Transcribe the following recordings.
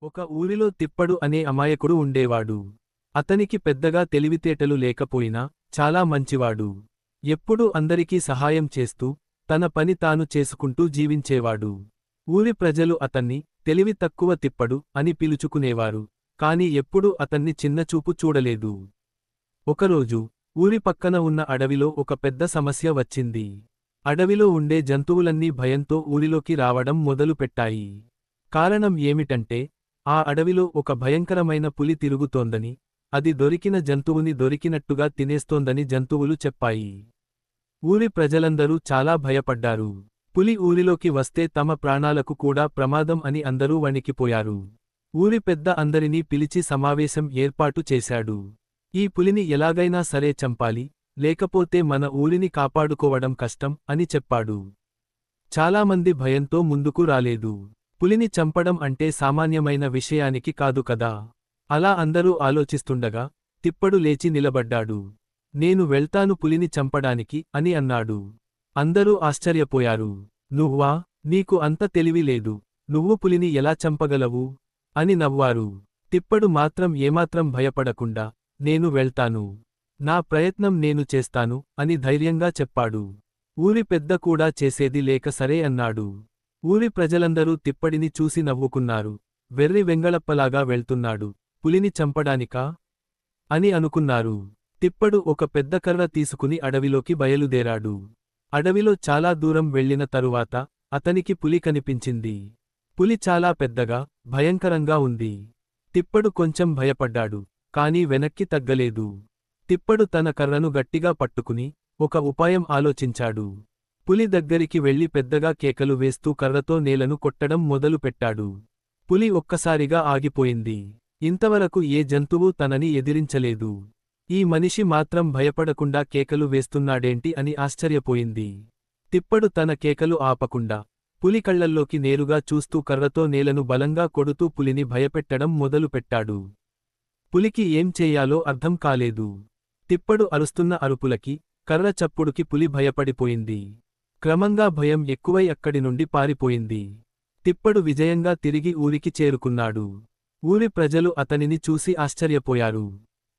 ఒక ఊరిలో తిప్పడు అనే అమాయకుడు ఉండేవాడు. అతనికి పెద్దగా తెలివితేటలు లేకపోయినా చాలా మంచివాడు. ఎప్పుడూ అందరికీ సహాయం చేస్తూ తన పని తాను చేసుకుంటూ జీవించేవాడు. ఊరి ప్రజలు అతన్ని తెలివి తక్కువ తిప్పడు అని పిలుచుకునేవారు, కాని ఎప్పుడూ అతన్ని చిన్నచూపు చూడలేదు. ఒకరోజు ఊరి పక్కన ఉన్న అడవిలో ఒక పెద్ద సమస్య వచ్చింది. అడవిలో ఉండే జంతువులన్నీ భయంతో ఊరిలోకి రావడం మొదలుపెట్టాయి. కారణం ఏమిటంటే ఆ అడవిలో ఒక భయంకరమైన పులి తిరుగుతోందని, అది దొరికిన జంతువుని దొరికినట్టుగా తినేస్తోందని జంతువులు చెప్పాయి. ఊరి ప్రజలందరూ చాలా భయపడ్డారు. పులి ఊరిలోకి వస్తే తమ ప్రాణాలకు కూడా ప్రమాదం అని అందరూ వణికిపోయారు. ఊరి పెద్ద అందరినీ పిలిచి సమావేశం ఏర్పాటు చేశాడు. ఈ పులిని ఎలాగైనా సరే చంపాలి, లేకపోతే మన ఊరిని కాపాడుకోవడం కష్టం అని చెప్పాడు. చాలామంది భయంతో ముందుకు రాలేదు. పులిని చంపడం అంటే సామాన్యమైన విషయానికి కాదు కదా. అలా అందరూ ఆలోచిస్తుండగా తిప్పడు లేచి నిలబడ్డాడు. నేను వెళ్తాను పులిని చంపడానికి అని అన్నాడు. అందరూ ఆశ్చర్యపోయారు. నువ్వా? నీకు అంత తెలివి లేదు. నువ్వు పులిని ఎలా చంపగలవు అని నవ్వారు. తిప్పడు మాత్రం ఏమాత్రం భయపడకుండా నేను వెళ్తాను, నా ప్రయత్నం నేను చేస్తాను అని ధైర్యంగా చెప్పాడు. ఊరి పెద్ద కూడా చేసేది లేక సరే అన్నాడు. ఊరి ప్రజలందరూ తిప్పడిని చూసి నవ్వుకున్నారు. వెర్రి వెంగళప్పలాగా వెళ్తున్నాడు, పులిని చంపడానికా అని అనుకున్నారు. తిప్పడు ఒక పెద్ద కర్ర తీసుకుని అడవిలోకి బయలుదేరాడు. అడవిలో చాలా దూరం వెళ్లిన తరువాత అతనికి పులి కనిపించింది. పులి చాలా పెద్దగా, భయంకరంగా ఉంది. తిప్పడు కొంచెం భయపడ్డాడు, కాని వెనక్కి తగ్గలేదు. తిప్పడు తన కర్రను గట్టిగా పట్టుకుని ఒక ఉపాయం ఆలోచించాడు. పులి దగ్గరికి వెళ్లి పెద్దగా కేకలు వేస్తూ కర్రతో నేలను కొట్టడం మొదలుపెట్టాడు. పులి ఒక్కసారిగా ఆగిపోయింది. ఇంతవరకు ఏ జంతువు తనని ఎదిరించలేదు. ఈ మనిషి మాత్రం భయపడకుండా కేకలు వేస్తున్నాడేంటి అని ఆశ్చర్యపోయింది. తిప్పడు తన కేకలు ఆపకుండా పులి కళ్లల్లోకి నేరుగా చూస్తూ కర్రతో నేలను బలంగా కొడుతూ పులిని భయపెట్టడం మొదలుపెట్టాడు. పులికి ఏం చెయ్యాలో అర్థం కాలేదు. తిప్పడు అరుస్తున్న అరుపులకి, కర్ర చప్పుడుకి పులి భయపడిపోయింది. క్రమంగా భయం ఎక్కువై అక్కడి నుండి పారిపోయింది. తిప్పడు విజయంగా తిరిగి ఊరికి చేరుకున్నాడు. ఊరి ప్రజలు అతనిని చూసి ఆశ్చర్యపోయారు.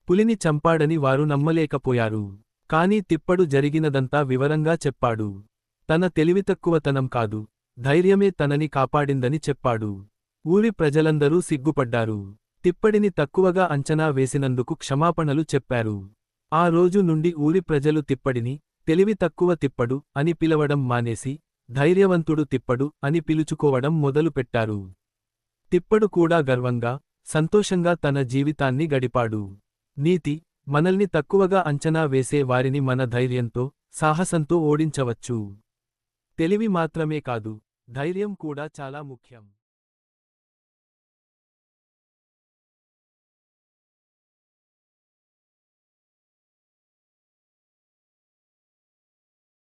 పులిని చంపాడని వారు నమ్మలేకపోయారు. కాని తిప్పడు జరిగినదంతా వివరంగా చెప్పాడు. తన తెలివితక్కువతనం కాదు, ధైర్యమే తనని కాపాడిందని చెప్పాడు. ఊరి ప్రజలందరూ సిగ్గుపడ్డారు. తిప్పడిని తక్కువగా అంచనా వేసినందుకు క్షమాపణలు చెప్పారు. ఆ రోజు నుండి ఊరి ప్రజలు తిప్పడిని తెలివి తక్కువ తిప్పడు అని పిలవడం మానేసి ధైర్యవంతుడు తిప్పడు అని పిలుచుకోవడం మొదలుపెట్టారు. తిప్పడు కూడా గర్వంగా, సంతోషంగా తన జీవితాన్ని గడిపాడు. నీతి: మనల్ని తక్కువగా అంచనా వేసే వారిని మన ధైర్యంతో, సాహసంతో ఓడించవచ్చు. తెలివి మాత్రమే కాదు, ధైర్యం కూడా చాలా ముఖ్యం.